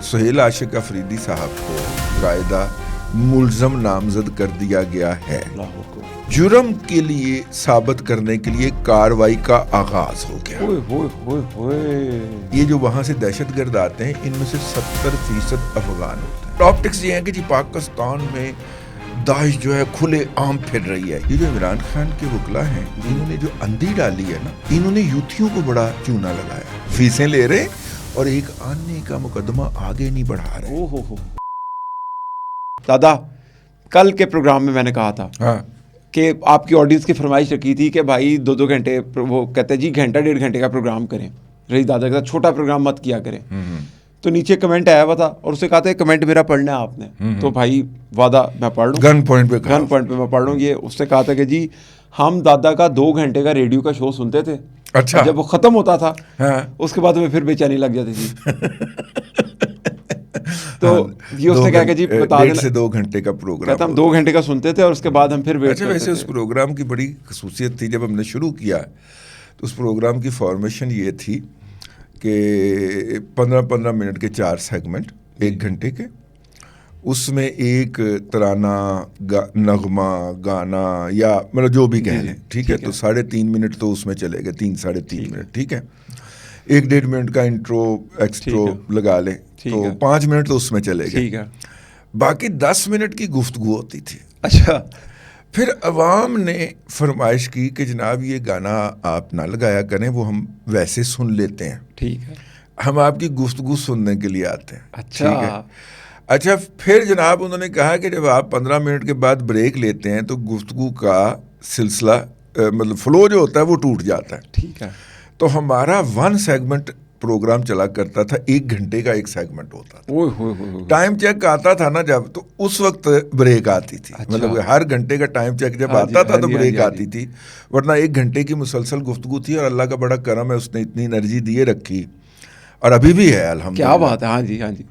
سہیل عاشق افریدی صاحب کو باقاعدہ ملزم نامزد کر دیا گیا ہے. جرم کے لیے ثابت کرنے کے لیے کاروائی کا آغاز ہو گیا. یہ جو وہاں سے دہشت گرد آتے ہیں ان میں سے 70% افغان ہوتے ہیں. آپٹکس یہ ہے کہ جی پاکستان میں داعش جو ہے کھلے عام پھر رہی ہے. یہ جو عمران خان کے وکلا ہیں انہوں نے جو اندھی ڈالی ہے نا، انہوں نے یوتھیوں کو بڑا چونا لگایا. فیسیں لے رہے اور ایک آنے کا مقدمہ آگے نہیں بڑھا رہے. دادا کل کے پروگرام میں نے کہا تھا کہ آپ کی آڈینس کی فرمائش رکھی تھی کہ بھائی 2 گھنٹے، وہ کہتے ہیں جی گھنٹہ 1.5 گھنٹے کا پروگرام کریں، رہی دادا کے ساتھ چھوٹا پروگرام مت کیا کریں. تو نیچے کمنٹ آیا ہوا تھا اور اسے کہا تھا کمنٹ میرا پڑھنا ہے آپ نے. تو بھائی وعدہ میں پڑھ لوں، گن پوائنٹ پہ میں پڑھ لوں. یہ اس نے کہا تھا کہ جی ہم دادا کا 2 گھنٹے کا ریڈیو کا شو سنتے تھے. اچھا. جب وہ ختم ہوتا تھا اس کے بعد ہمیں پھر بے چینی لگ جاتی تھی. تو یہ اس نے کہا کہ جی بتا دینا 2 گھنٹے کا پروگرام کہتا ہم 2 گھنٹے کا سنتے تھے اور اس کے بعد ہم پھر ویٹ کرتے تھے. ویسے اس پروگرام کی بڑی خصوصیت تھی، جب ہم نے شروع کیا تو اس پروگرام کی فارمیشن یہ تھی کہ 15 منٹ کے 4 سیگمنٹ 1 گھنٹے کے. اس میں ایک ترانہ، نغمہ، گانا یا مطلب جو بھی کہہ لیں، ٹھیک ہے. تو 3.5 منٹ تو اس میں چلے گئے، 3-3.5 منٹ، ٹھیک ہے. 1-1.5 منٹ کا انٹرو ایکسٹرو لگا لیں تو 5 منٹ تو اس میں چلے گئے. باقی 10 منٹ کی گفتگو ہوتی تھی. اچھا. پھر عوام نے فرمائش کی کہ جناب یہ گانا آپ نہ لگایا کریں، وہ ہم ویسے سن لیتے ہیں، ٹھیک ہے، ہم آپ کی گفتگو سننے کے لیے آتے ہیں. اچھا. اچھا پھر جناب انہوں نے کہا کہ جب آپ 15 منٹ کے بعد بریک لیتے ہیں تو گفتگو کا سلسلہ مطلب فلو جو ہوتا ہے وہ ٹوٹ جاتا ہے. ٹھیک ہے. تو ہمارا 1 سیگمنٹ پروگرام چلا کرتا تھا، 1 گھنٹے کا 1 سیگمنٹ ہوتا تھا. ٹائم چیک آتا تھا نا جب، تو اس وقت بریک آتی تھی. مطلب ہر گھنٹے کا ٹائم چیک جب آتا تھا تو بریک آتی تھی، ورنہ 1 گھنٹے کی مسلسل گفتگو تھی. اور اللہ کا بڑا کرم ہے، اس نے اتنی انرجی دیے رکھی اور ابھی بھی ہے الحمدللہ. کیا بات ہے. ہاں جی ہاں جی.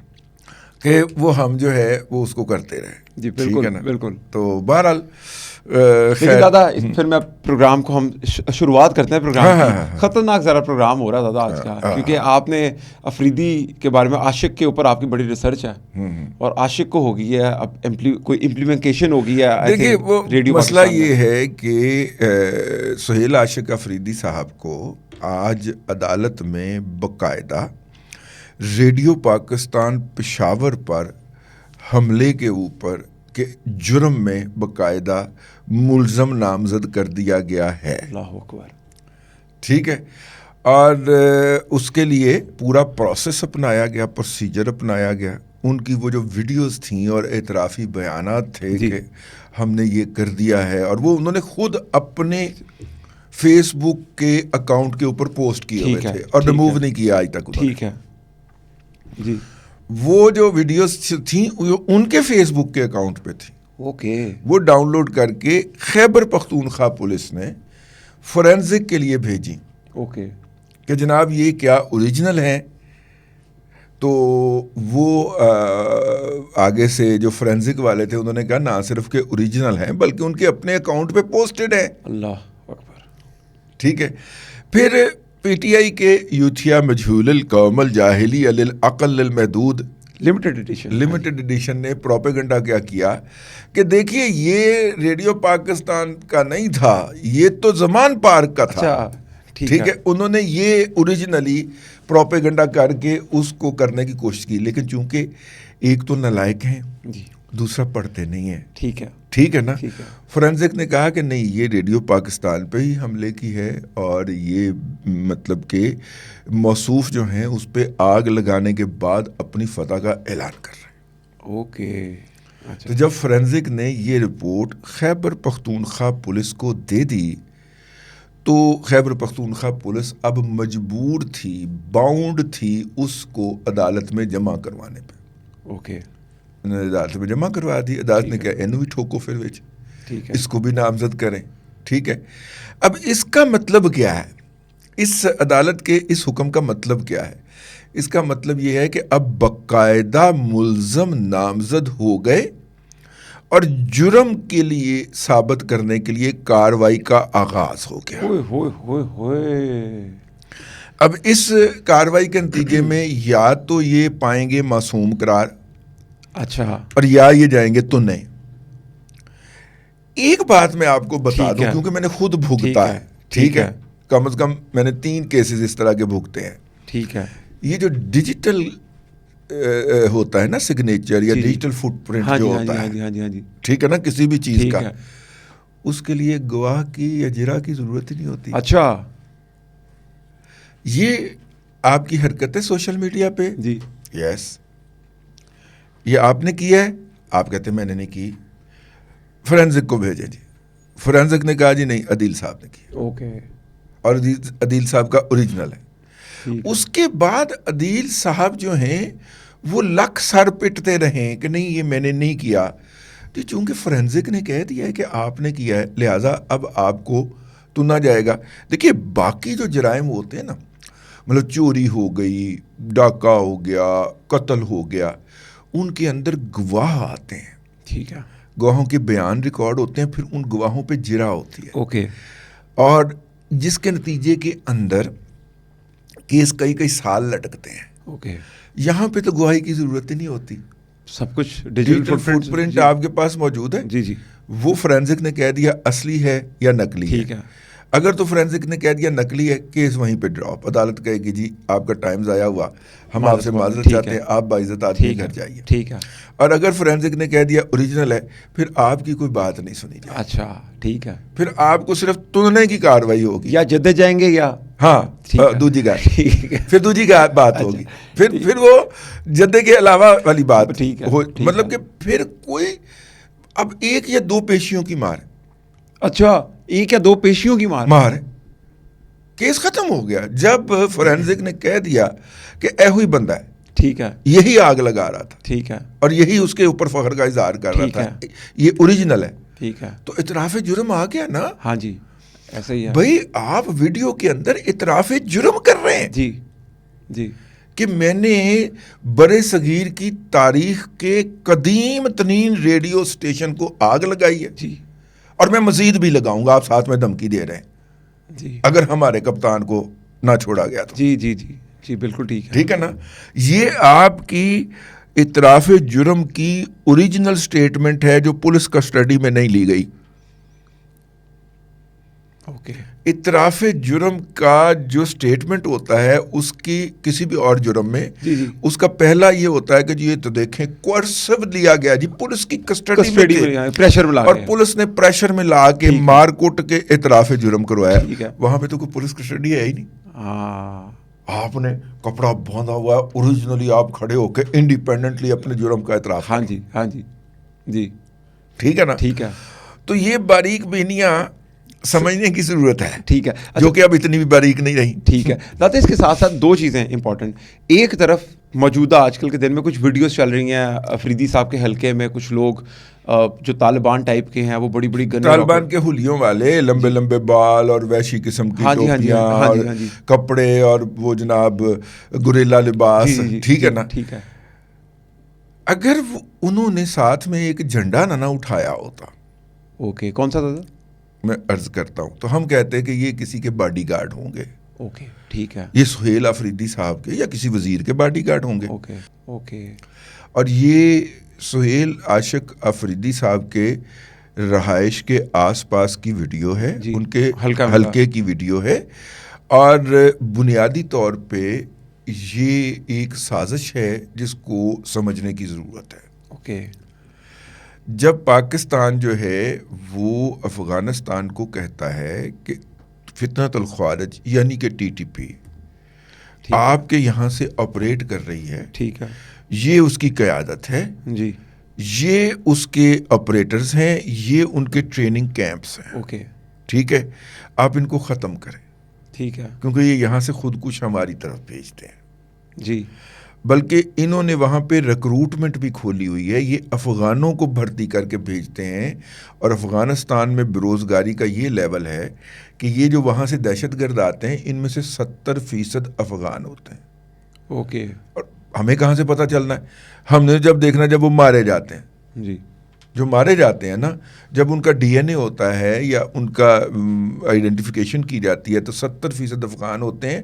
کہ وہ ہم جو ہے وہ اس کو کرتے رہے. جی بالکل بالکل. تو بہرحال دادا پھر میں پروگرام کو ہم شروعات کرتے ہیں. پروگرام کی خطرناک ذرا پروگرام ہو رہا تھا آج کا، کیونکہ آپ نے افریدی کے بارے میں، عاشق کے اوپر آپ کی بڑی ریسرچ ہے اور عاشق کو ہو گئی ہے اب کوئی امپلیمنٹیشن ہو گئی ہے. دیکھیے وہ مسئلہ یہ ہے کہ سہیل عاشق افریدی صاحب کو آج عدالت میں باقاعدہ ریڈیو پاکستان پشاور پر حملے کے اوپر کے جرم میں باقاعدہ ملزم نامزد کر دیا گیا ہے. اللہ اکبر. ٹھیک ہے. اور اس کے لیے پورا پروسیس اپنایا گیا، پروسیجر اپنایا گیا. ان کی وہ جو ویڈیوز تھیں اور اعترافی بیانات تھے کہ ہم نے یہ کر دیا ہے، اور وہ انہوں نے خود اپنے فیس بک کے اکاؤنٹ کے اوپر پوسٹ کیے ہوئے تھے اور ریموو نہیں کیا آج تک. ٹھیک ہے جی. وہ جو ویڈیوز تھیں ان کے فیس بک کے اکاؤنٹ پہ تھی. اوکے. وہ ڈاؤن لوڈ کر کے خیبر پختونخوا پولیس نے فورینزک کے لیے بھیجی. اوکے. کہ جناب یہ کیا اوریجنل ہیں؟ تو وہ آگے سے جو فورینزک والے تھے انہوں نے کہا نہ صرف کہ اوریجنل ہیں بلکہ ان کے اپنے اکاؤنٹ پہ پوسٹڈ ہیں. اللہ اکبر. ٹھیک ہے. پھر پی ٹی آئی کے یوتھیا مجہول القوم الجاہلی العقل المحدود لمیٹڈ ایڈیشن نے پروپیگنڈا کیا کہ دیکھیے یہ ریڈیو پاکستان کا نہیں تھا، یہ تو زمان پارک کا تھا. ٹھیک ہے. انہوں نے یہ اوریجنلی پروپیگنڈا کر کے اس کو کرنے کی کوشش کی، لیکن چونکہ ایک تو نالائق ہیں دوسرا پڑھتے نہیں ہیں. ٹھیک ہے نا. فورینزک نے کہا کہ نہیں یہ ریڈیو پاکستان پہ ہی حملے کی ہے اور یہ مطلب کہ موصوف جو ہیں اس پہ آگ لگانے کے بعد اپنی فتح کا اعلان کر رہے ہیں. اوکے. تو جب فورینزک نے یہ رپورٹ خیبر پختونخوا پولیس کو دے دی تو خیبر پختونخوا پولیس اب مجبور تھی، باؤنڈ تھی اس کو عدالت میں جمع کروانے پہ. اوکے. عدالت میں جمع کروا دی. عدالت نے کہا اینو بھی ٹھوکو پھر وچ، اس کو بھی نامزد کریں. ٹھیک ہے. اب اس کا مطلب کیا ہے؟ اس عدالت کے اس حکم کا مطلب کیا ہے؟ اس کا مطلب یہ ہے کہ اب باقاعدہ ملزم نامزد ہو گئے اور جرم کے لیے ثابت کرنے کے لیے کاروائی کا آغاز ہو گیا. اب اس کاروائی کے نتیجے میں یا تو یہ پائیں گے معصوم قرار, اچھا, اور یا یہ جائیں گے تو نہیں. ایک بات میں آپ کو بتا دوں, کیونکہ میں نے خود بھگتا ہے, ٹھیک ہے, کم از کم میں نے 3 کیسز اس طرح کے بھگتے ہیں. ٹھیک ہے. یہ جو ڈیجیٹل ہوتا ہے نا سگنیچر یا ڈیجیٹل فٹ پرنٹ جو ہوتا ہے, ٹھیک ہے نا, کسی بھی چیز کا, اس کے لیے گواہ کی یا جرا کی ضرورت ہی نہیں ہوتی. اچھا, یہ آپ کی حرکت ہے سوشل میڈیا پہ, جی یس, یہ آپ نے کیا ہے, آپ کہتے ہیں میں نے نہیں کی, فورینزک کو بھیجیں جی, فورینزک نے کہا جی نہیں عدیل صاحب نے کی, اوکے, اور عدیل صاحب کا اوریجنل ہے. اس کے بعد عدیل صاحب جو ہیں وہ لکھ سر پٹتے رہیں کہ نہیں یہ میں نے نہیں کیا. تو چونکہ فورینزک نے کہہ دیا ہے کہ آپ نے کیا ہے, لہٰذا اب آپ کو تو نہ جائے گا. دیکھیے باقی جو جرائم ہوتے ہیں نا, مطلب چوری ہو گئی, ڈاکہ ہو گیا, قتل ہو گیا, ان کے اندر گواہ آتے ہیں, ٹھیک ہے, گواہوں کے بیان ریکارڈ ہوتے ہیں, پھر ان گواہوں پہ جرا ہوتی ہے, اوکے, اور جس کے نتیجے کے اندر کیس کئی سال لٹکتے ہیں. اوکے, یہاں پہ تو گواہی کی ضرورت ہی نہیں ہوتی, سب کچھ ڈیجیٹل فٹ پرنٹ آپ کے پاس موجود ہے. جی جی, وہ فورینزک نے کہہ دیا اصلی ہے یا نقلی ہے. ٹھیک ہے, اگر تو فورینزک نے کہہ دیا نقلی ہے, کیس وہیں پہ ڈراپ, عدالت کہے گی جی آپ کا ٹائم ضائع ہوا, ہم آپ سے معذرت چاہتے ہیں, آپ باعزت آدمی گھر جائیے. ٹھیک ہے, اور اگر فورینزک نے کہہ دیا اوریجنل ہے, پھر آپ کی کوئی بات نہیں سنی جائے. اچھا, ٹھیک ہے, پھر آپ کو صرف تلنے کی کاروائی ہوگی, یا جدے جائیں گے یا ہاں دوجی کا, پھر دوجی کا بات ہوگی, پھر وہ جدے کے علاوہ والی بات, مطلب کہ پھر کوئی اب 1 یا 2 پیشیوں کی مار. اچھا, 1 یا 2 پیشیوں کی مار ہے, کیس ختم ہو گیا. جب فورینزک نے کہہ دیا کہ ایہو ہی بندہ ہے, ٹھیک ہے, یہی آگ لگا رہا تھا, ٹھیک ہے, اور یہی اس کے اوپر فخر کا اظہار کر رہا تھا, یہ اوریجنل ہے, ٹھیک ہے, تو اعتراف جرم آ گیا نا. ہاں جی, ایسا ہی ہے بھائی, آپ ویڈیو کے اندر اعتراف جرم کر رہے ہیں. جی جی, کہ میں نے برے صغیر کی تاریخ کے قدیم ترین ریڈیو اسٹیشن کو آگ لگائی ہے, جی, اور میں مزید بھی لگاؤں گا, آپ ساتھ میں دھمکی دے رہے ہیں, جی, اگر ہمارے کپتان کو نہ چھوڑا گیا تو. جی جی جی جی, بالکل ٹھیک ہے, ٹھیک ہے نا. یہ آپ کی اعتراف جرم کی اوریجنل سٹیٹمنٹ ہے جو پولیس کسٹڈی میں نہیں لی گئی. اوکے, اعتراف جرم کا جو سٹیٹمنٹ ہوتا ہے اس کی کسی بھی اور جرم میں, جی جی, اس کا پہلا یہ ہوتا ہے کہ جی یہ تو دیکھیں کوئرسو لیا گیا, جی پولیس کی کسٹڈی میں, پریشر میں لا کے, اور پولیس نے پریشر میں لا کے مار کوٹ کے اعتراف جرم کروایا. وہاں پہ تو کوئی پولیس کسٹڈی ہے ہی نہیں. ہاں, آپ نے کپڑا باندھا ہوا ہے, اوریجنلی آپ کھڑے ہو کے انڈیپینڈنٹلی اپنے جرم کا اعتراف. ہاں جی, ہاں جی, جی, ٹھیک ہے نا. ٹھیک ہے, تو یہ باریک بینیاں سمجھنے کی ضرورت ہے, ٹھیک ہے, جو کہ اب اتنی بھی باریک نہیں رہی. ٹھیک ہے. داتا, اس کے ساتھ ساتھ 2 چیزیں امپورٹنٹ. ایک طرف موجودہ آج کل کے دن میں کچھ ویڈیوز چل رہی ہیں افریدی صاحب کے حلقے میں, کچھ لوگ جو طالبان ٹائپ کے ہیں, وہ بڑی بڑی گن, طالبان کے حلیوں والے, لمبے لمبے بال اور ویشی قسم کی ٹوپیاں اور کپڑے اور وہ جناب گوریلا لباس, ٹھیک ہے نا. ٹھیک ہے, اگر انہوں نے ساتھ میں ایک جھنڈا نہ اٹھایا ہوتا, اوکے, کون سا دادا, میں عرض کرتا ہوں, تو ہم کہتے ہیں کہ یہ کسی کے باڈی گارڈ ہوں گے. اوکے, ٹھیک ہے, یہ سہیل افریدی صاحب کے یا کسی وزیر کے باڈی گارڈ ہوں گے. اوکے, اوکے, اور یہ سہیل عاشق افریدی صاحب کے رہائش کے آس پاس کی ویڈیو ہے, ان کے حلقے کی ویڈیو ہے, اور بنیادی طور پہ یہ ایک سازش ہے جس کو سمجھنے کی ضرورت ہے. اوکے, جب پاکستان جو ہے وہ افغانستان کو کہتا ہے کہ فتنۃ الخوارج یعنی کہ ٹی ٹی پی آپ کے یہاں سے آپریٹ کر رہی ہے, ٹھیک ہے, یہ اس کی قیادت ہے, جی, یہ اس کے آپریٹرز ہیں, یہ ان کے ٹریننگ کیمپس ہیں. اوکے, ٹھیک ہے, آپ ان کو ختم کریں, ٹھیک ہے, کیونکہ یہ یہاں سے خود کش ہماری طرف بھیجتے ہیں. جی, بلکہ انہوں نے وہاں پہ ریکروٹمنٹ بھی کھولی ہوئی ہے, یہ افغانوں کو بھرتی کر کے بھیجتے ہیں, اور افغانستان میں بےروزگاری کا یہ لیول ہے کہ یہ جو وہاں سے دہشت گرد آتے ہیں ان میں سے 70% افغان ہوتے ہیں. اوکے, اور ہمیں کہاں سے پتہ چلنا ہے, ہم نے جب دیکھنا جب وہ مارے جاتے ہیں, جی, جو مارے جاتے ہیں نا, جب ان کا ڈی این اے ہوتا ہے یا ان کا آئیڈینٹیفیکیشن کی جاتی ہے تو 70% افغان ہوتے ہیں.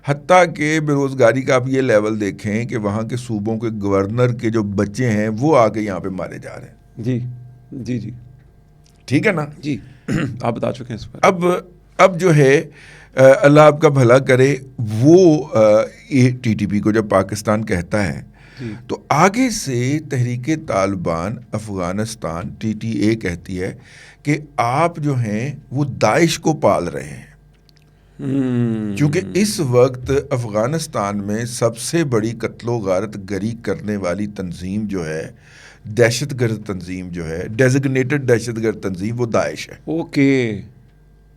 حتیٰ کہ بے روزگاری کا آپ یہ لیول دیکھیں کہ وہاں کے صوبوں کے گورنر کے جو بچے ہیں وہ آ کے یہاں پہ مارے جا رہے ہیں. جی جی جی ٹھیک ہے نا. جی آپ بتا چکے ہیں اس پر. اب جو ہے اللہ آپ کا بھلا کرے, وہ ٹی ٹی پی کو جب پاکستان کہتا ہے تو آگے سے تحریک Taliban Afghanistan T T A کہتی ہے کہ آپ جو ہیں وہ داعش کو پال رہے ہیں. کیونکہ اس وقت افغانستان میں سب سے بڑی قتل و غارت گری کرنے والی تنظیم جو ہے, دہشت گرد تنظیم جو ہے, ڈیزگنیٹڈ دہشت گرد تنظیم, وہ داعش ہے. اوکے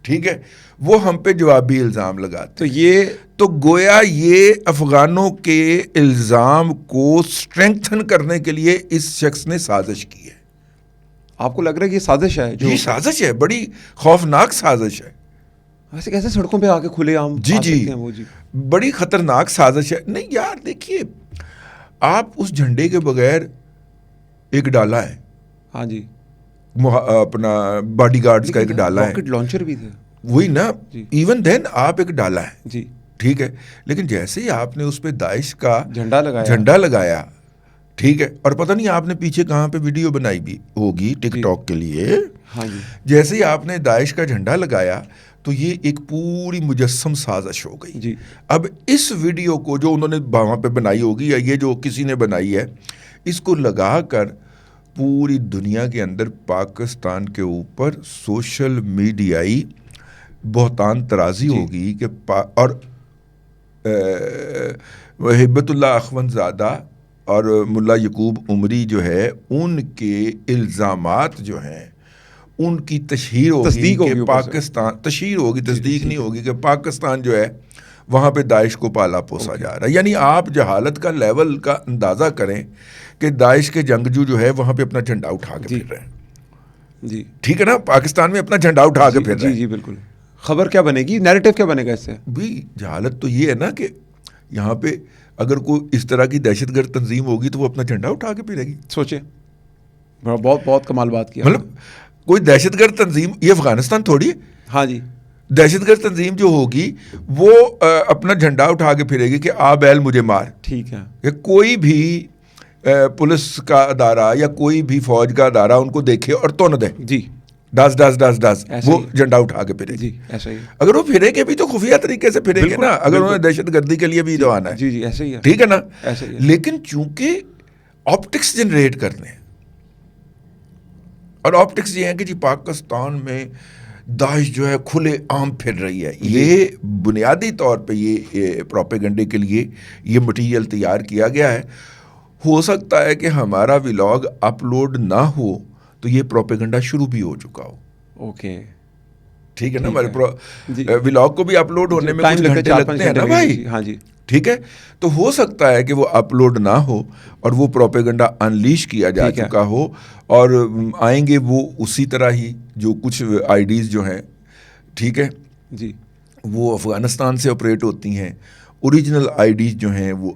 ٹھیک ہے, وہ ہم پہ جوابی الزام لگاتے. تو یہ تو گویا یہ افغانوں کے الزام کو سٹرینگتھن کرنے کے لیے اس شخص نے سازش کی ہے. آپ کو لگ رہا ہے کہ یہ سازش ہے؟ یہ سازش ہے, بڑی خوفناک سازش ہے. ایسے کیسے سڑکوں پہ آ کے کھلے عام جی بڑی خطرناک سازش ہے. نہیں یار دیکھیے, آپ اس جھنڈے کے بغیر ایک ڈالا ہے. ہاں جی, اپنا باڈی گارڈز کا ایک ڈالا ہے, راکٹ لانچر بھی تھے, وہی نا. ایون دین آپ ایک ڈالا ہے جی ٹھیک ہے, لیکن جیسے ہی آپ نے اس پہ داعش کا جھنڈا لگایا ٹھیک ہے, اور پتہ نہیں آپ نے پیچھے کہاں پہ ویڈیو بنائی بھی ہوگی ٹک ٹاک کے لیے. ہاں جی, جیسے ہی آپ نے داعش کا جھنڈا لگایا تو یہ ایک پوری مجسم سازش ہو گئی. جی اب اس ویڈیو کو جو انہوں نے وہاں پہ بنائی ہوگی, یا یہ جو کسی نے بنائی ہے, اس کو لگا کر پوری دنیا کے اندر پاکستان کے اوپر سوشل میڈیائی بہتان ترازی ہوگی کہ اور ہبت اللہ اخوند زادہ اور ملا یعقوب عمری جو ہے, ان کے الزامات جو ہیں ان کی تشہیر ہوگی کہ پاکستان, تشہیر ہوگی, تصدیق نہیں ہوگی کہ پاکستان جو ہے وہاں پہ داعش کو پالا پوسا جا رہا ہے. یعنی آپ جہالت کا لیول کا اندازہ کریں کہ داعش کے جنگجو جو ہے وہاں پہ اپنا جھنڈا اٹھا کے پھر رہے ہیں. جی ٹھیک ہے نا, پاکستان میں اپنا جھنڈا اٹھا کے پھر رہے ہیں. جی بالکل. خبر کیا بنے گی, نیریٹو کیا بنے گا اس سے؟ بھی جہالت تو یہ ہے نا کہ یہاں پہ اگر کوئی اس طرح کی دہشت گرد تنظیم ہوگی تو وہ اپنا جھنڈا اٹھا کے پھرے گی. سوچیں, بہت بہت کمال بات کیا. مطلب کوئی دہشت گرد تنظیم, یہ افغانستان تھوڑی ہے. ہاں جی, دہشت گرد تنظیم جو ہوگی وہ اپنا جھنڈا اٹھا کے پھرے گی کہ آ بیل مجھے مار. ٹھیک ہے, کہ کوئی بھی پولیس کا ادارہ یا کوئی بھی فوج کا ادارہ ان کو دیکھے اور تون دے, جی ڈس ڈس ڈس ڈس, وہ جھنڈا اٹھا کے پھرے. جی ایسا ہی. اگر وہ پھرے گے بھی تو خفیہ طریقے سے پھرے گے نا, اگر انہوں نے دہشت گردی کے لیے بھی جو آنا ہے. جی جی ایسا ہی ہے. ٹھیک ہے نا, ایسا ہی ہے. لیکن چونکہ آپٹکس جنریٹ کرنے ہیں, اور آپٹکس یہ ہیں کہ جی پاکستان میں داعش جو ہے کھلے عام پھر رہی ہے, یہ بنیادی طور پہ یہ پروپیگنڈے کے لیے یہ مٹیریل تیار کیا گیا ہے. ہو سکتا ہے کہ ہمارا ولاگ اپلوڈ نہ ہو تو یہ پروپیگنڈا شروع بھی ہو چکا ہو. اوکے ٹھیک ہے نا, ہمارے ولاگ کو بھی اپلوڈ ہونے میں کچھ گھنٹے لگتے ہیں نا بھائی. ہاں جی ٹھیک ہے, تو ہو سکتا ہے کہ وہ اپلوڈ نہ ہو اور وہ پروپیگنڈا انلیش کیا جا چکا ہو, اور آئیں گے وہ اسی طرح ہی جو کچھ آئی ڈیز جو ہیں ٹھیک ہے جی, وہ افغانستان سے آپریٹ ہوتی ہیں. اوریجنل آئی ڈیز جو ہیں وہ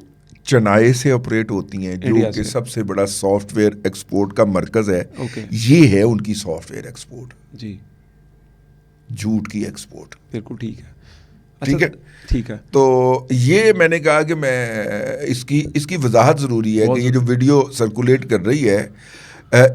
چنائے سے آپریٹ ہوتی ہیں, جو کہ سب سے بڑا سافٹ ویئر ایکسپورٹ کا مرکز ہے. یہ ہے ان کی سافٹ ویئر ایکسپورٹ. جی, جھوٹ کی ایکسپورٹ. بالکل ٹھیک ہے. ٹھیک ہے ٹھیک ہے. تو یہ میں نے کہا کہ میں اس کی وضاحت ضروری ہے کہ یہ جو ویڈیو سرکولیٹ کر رہی ہے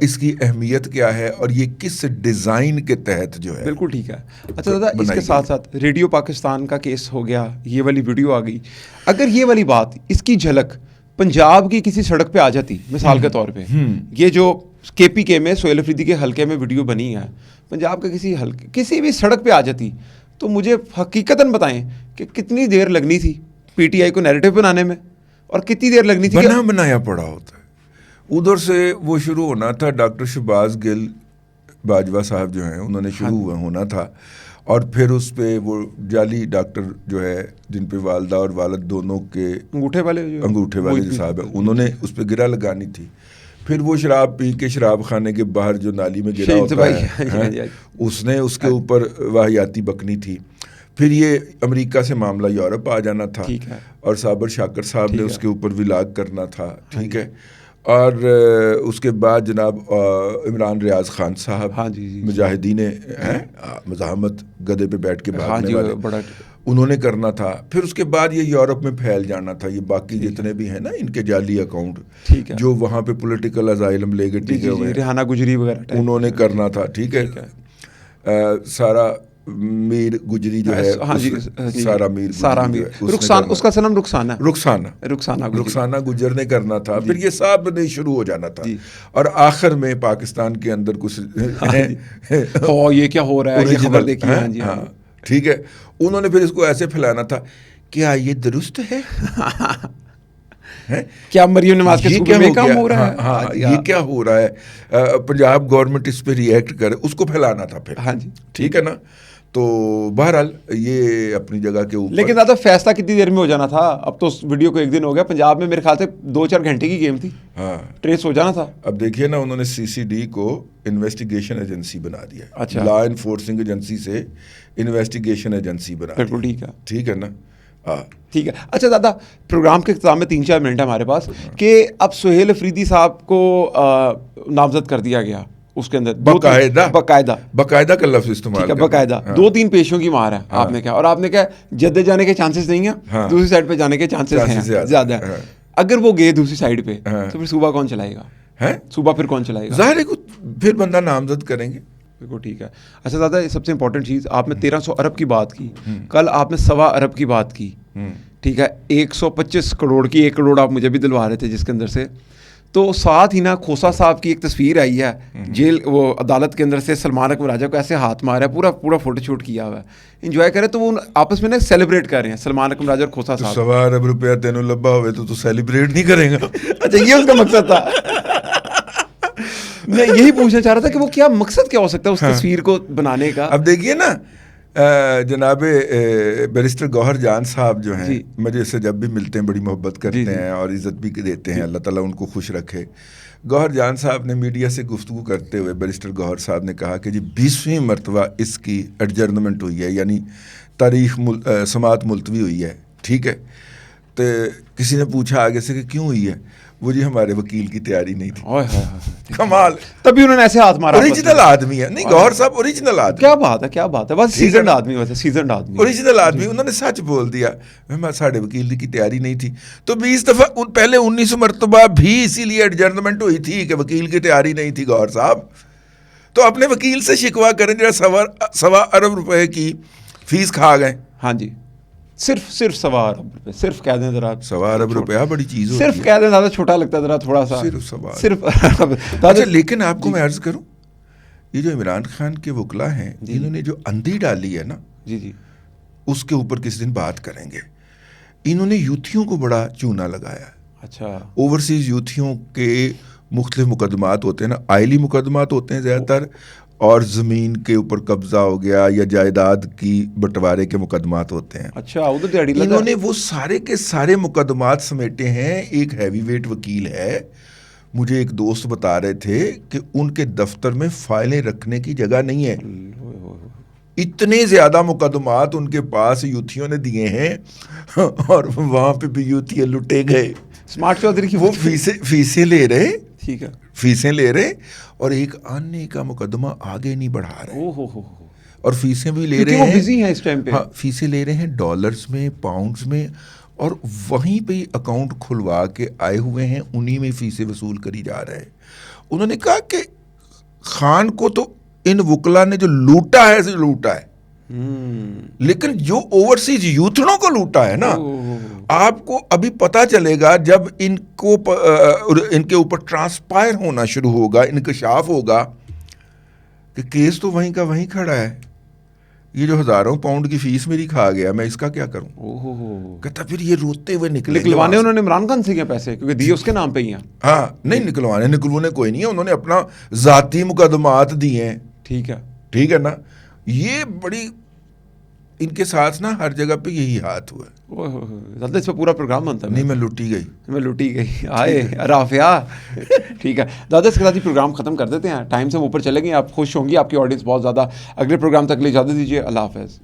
اس کی اہمیت کیا ہے اور یہ کس ڈیزائن کے تحت جو ہے. بالکل ٹھیک ہے. اچھا دادا, اس کے ساتھ ساتھ ریڈیو پاکستان کا کیس ہو گیا, یہ والی ویڈیو آ گئی. اگر یہ والی بات, اس کی جھلک پنجاب کی کسی سڑک پہ آ جاتی مثال کے طور پہ, یہ جو کے پی کے میں سہیل افریدی کے حلقے میں ویڈیو بنی ہے, پنجاب کے کسی حلقے کسی بھی سڑک پہ آ جاتی, تو مجھے حقیقتاً بتائیں کہ کتنی دیر لگنی تھی پی ٹی آئی کو نیریٹو بنانے میں, اور کتنی دیر لگنی تھی بنایا پڑا ہوتا ہے. ادھر سے وہ شروع ہونا تھا, ڈاکٹر شہباز گل باجوہ صاحب جو ہیں انہوں نے شروع ہونا تھا, اور پھر اس پہ وہ جعلی ڈاکٹر جو ہے جن پہ والدہ اور والد دونوں کے انگوٹھے والے جو صاحب ہیں انہوں نے اس پہ گرہ لگانی تھی. پھر وہ شراب پی کے شراب خانے کے باہر جو نالی میں گرا ہوتا ہے اس نے اس کے اوپر واہیاتی بکنی تھی. پھر یہ امریکہ سے معاملہ یورپ آ جانا تھا, اور صابر شاکر صاحب نے اس کے اوپر ولاگ کرنا تھا. ٹھیک ہے, اور اس کے بعد جناب عمران ریاض خان صاحب مجاہدین مزاحمت گدے پہ بیٹھ کے بھاگنے والے, انہوں نے کرنا تھا. پھر اس کے بعد یہ یورپ میں پھیل جانا تھا, یہ باقی جتنے بھی ہیں نا ان کے جعلی اکاؤنٹ, ٹھیک ہے, جو وہاں پہ پولیٹیکل ازائلم لے کے ٹھیک ہے, ریحانہ گجری وغیرہ انہوں نے کرنا تھا. ٹھیک ہے, سارا میر گجری جو ہے, سارا میر, اس کا نام رخسانہ گجر نے کرنا تھا. پھر یہ سب نہیں شروع ہو جانا تھا, اور آخر میں پاکستان کے اندر کچھ یہ کیا ہو رہا ہے, یہ خبر دیکھیے. ہاں ٹھیک ہے, انہوں نے پھر اس کو ایسے پھیلانا تھا, کیا یہ درست ہے, کیا مریم نواز کے صوبے میں کام ہو رہا ہے, ہاں یہ کیا ہو رہا ہے, پنجاب گورنمنٹ اس پہ ریئیکٹ کرے, اس کو پھیلانا تھا پھر. ہاں جی, ٹھیک ہے نا. تو بہرحال یہ اپنی جگہ کے اوپر, لیکن زیادہ فیصلہ کتنی دیر میں ہو جانا تھا. اب تو ویڈیو کو ایک دن ہو گیا, پنجاب میں میرے خیال سے 2-4 گھنٹے کی گیم تھی, ہاں ٹریس ہو جانا تھا. اب دیکھیے نا, انہوں نے CCD کو انویسٹیگیشن ایجنسی بنا دیا. اچھا, لا انفورسنگ ایجنسی سے انویسٹیگیشن ایجنسی بنا دیا. بالکل ٹھیک ہے, ٹھیک ہے نا. ہاں ٹھیک ہے. اچھا دادا, پروگرام کے اختتام میں 3-4 منٹ ہے ہمارے پاس, کہ اب سہیل افریدی صاحب کو نامزد کر دیا گیا, اس کے اندر باقاعدہ کا لفظ استعمال, باقاعدہ 2-3 پیشوں کی مار ہے. آپ نے کہا, اور آپ نے کہا جدے جانے کے چانسز نہیں ہیں, دوسری سائڈ پہ جانے کے چانسز ہیں زیادہ. اگر وہ گئے دوسری سائڈ پہ تو پھر صوبہ کون چلائے گا, صوبہ پھر کون چلائے گا, ظاہر ہے پھر بندہ نامزد کریں گے. بالکل ٹھیک ہے. اچھا دادا, سب سے امپورٹنٹ چیز, آپ نے 1300 ارب کی بات کی, کل آپ نے 1.25 ارب کی بات کی. ٹھیک ہے, 125 کروڑ کی 1 کروڑ آپ مجھے بھی دلوا رہے تھے جس کے اندر سے. تو ساتھ ہی نا کھوسا صاحب کی ایک تصویر آئی ہے جیل, وہ عدالت کے اندر سے سلمان اکبر راجہ کو ایسے ہاتھ مارا ہے, پورا فوٹو شوٹ کیا ہوا ہے, انجوائے کرے. تو وہ آپس میں نا سیلیبریٹ کر رہے ہیں, سلمان اکبر راجہ اور کھوسا صاحب. 1.25 ارب روپیہ تینوں لبا ہوئے تو سیلیبریٹ نہیں کرے گا. اچھا, یہ اس کا مقصد تھا. میں یہی پوچھنا چاہ رہا تھا کہ وہ کیا مقصد کیا ہو سکتا ہے اس تصویر کو بنانے کا. اب دیکھیے نا, جناب بیرسٹر گوہر جان صاحب جو ہیں, مجھے اس سے جب بھی ملتے ہیں بڑی محبت کرتے ہیں اور عزت بھی دیتے ہیں, اللہ تعالیٰ ان کو خوش رکھے. گوہر جان صاحب نے میڈیا سے گفتگو کرتے ہوئے بیرسٹر گوہر صاحب نے کہا کہ جی 20ویں مرتبہ اس کی ایڈجرنمنٹ ہوئی ہے, یعنی تاریخ سماعت ملتوی ہوئی ہے. ٹھیک ہے, تو کسی نے پوچھا آگے سے کہ کیوں ہوئی ہے, وہ جی ہمارے وکیل کی تیاری نہیں تھی. کمال, تبھی انہوں نے ایسے ہاتھ مارا. اوریجنل آدمی ہے, نہیں گوہر صاحب اوریجنل آدمی. کیا بات ہے, بس سیزنڈ آدمی, ویسے سیزنڈ آدمی, اوریجنل آدمی. انہوں نے سچ بول دیا, ساڑھے وکیل کی تیاری نہیں تھی. تو 20 دفعہ پہلے 19 مرتبہ بھی اسی لیے ایڈجرنمنٹ ہوئی تھی کہ وکیل کی تیاری نہیں تھی. گوہر صاحب تو اپنے وکیل سے شکوہ کریں جو 1.25 ارب روپے کی فیس کھا گئے. ہاں جی, صرف 1.25 ارب روپے, صرف کہہ دیں ذرا 1.25 ارب روپیہ بڑی چیز ہوتی ہے, صرف کہہ دیں, زیادہ چھوٹا لگتا ہے ذرا تھوڑا سا, صرف. اچھا, لیکن آپ کو میں عرض کروں, یہ جو عمران خان کے وکلا ہیں, انہوں نے جو اندھی ڈالی ہے نا, جی اس کے اوپر کس دن بات کریں گے. انہوں نے یوتھیوں کو بڑا چونا لگایا. اچھا, اوورسیز یوتھیوں کے مختلف مقدمات ہوتے ہیں نا, آئلی مقدمات ہوتے ہیں زیادہ تر, اور زمین کے اوپر قبضہ ہو گیا یا جائیداد کی بٹوارے کے مقدمات ہوتے ہیں. اچھا, انہوں نے وہ سارے کے سارے مقدمات سمیٹے ہیں. ایک ہیوی ویٹ وکیل ہے, مجھے ایک دوست بتا رہے تھے کہ ان کے دفتر میں فائلیں رکھنے کی جگہ نہیں ہے. اتنے زیادہ مقدمات ان کے پاس یوتھیوں نے دیے ہیں, اور وہاں پہ بھی یوتھی لٹے گئے. اسمارٹ چودھری کی وہ فیسیں لے رہے, ٹھیک ہے, فیسیں لے رہے, اور ایک آنے کا مقدمہ آگے نہیں بڑھا رہے, اور فیسیں بھی لے رہے ہیں اس ٹائم پہ. ہاں, فیسیں لے رہے ہیں ڈالرز میں, پاؤنڈز میں, اور وہیں پہ اکاؤنٹ کھلوا کے آئے ہوئے ہیں, انہی میں فیسیں وصول کری جا رہے ہیں. انہوں نے کہا کہ خان کو تو ان وکلا نے جو لوٹا ہے لوٹا ہے, لیکن جو اوورسیز یوتھڑوں کو لوٹا ہے نا, آپ کو ابھی پتہ چلے گا جب ان کے اوپر ٹرانسپائر ہونا شروع ہوگا, انکشاف ہوگا کہ کیس تو وہیں کا وہیں کھڑا ہے. یہ جو ہزاروں پاؤنڈ کی فیس میری کھا گیا, میں اس کا کیا کروں. کہتا پھر یہ روتے ہوئے نکلوانے انہوں نے عمران خان سے کیا پیسے, کیونکہ دیے اس کے نام پہ ہی ہیں. ہاں, نہیں نکلوانے کوئی نہیں ہے, انہوں نے اپنا ذاتی مقدمات دیے ہیں. ٹھیک ہے نا. یہ بڑی ان کے ساتھ نا ہر جگہ پہ یہی ہاتھ ہوا ہے. اس پہ پورا پروگرام بنتا ہے. نہیں, میں لوٹی گئی آئے رافیہ. ٹھیک ہے دادا, اس کے ساتھ ہی پروگرام ختم کر دیتے ہیں. ٹائم سے ہم اوپر چلے گئے, آپ خوش ہوں گی, آپ کی آڈینس بہت زیادہ. اگلے پروگرام تک لے اجازت دیجیے, اللہ حافظ.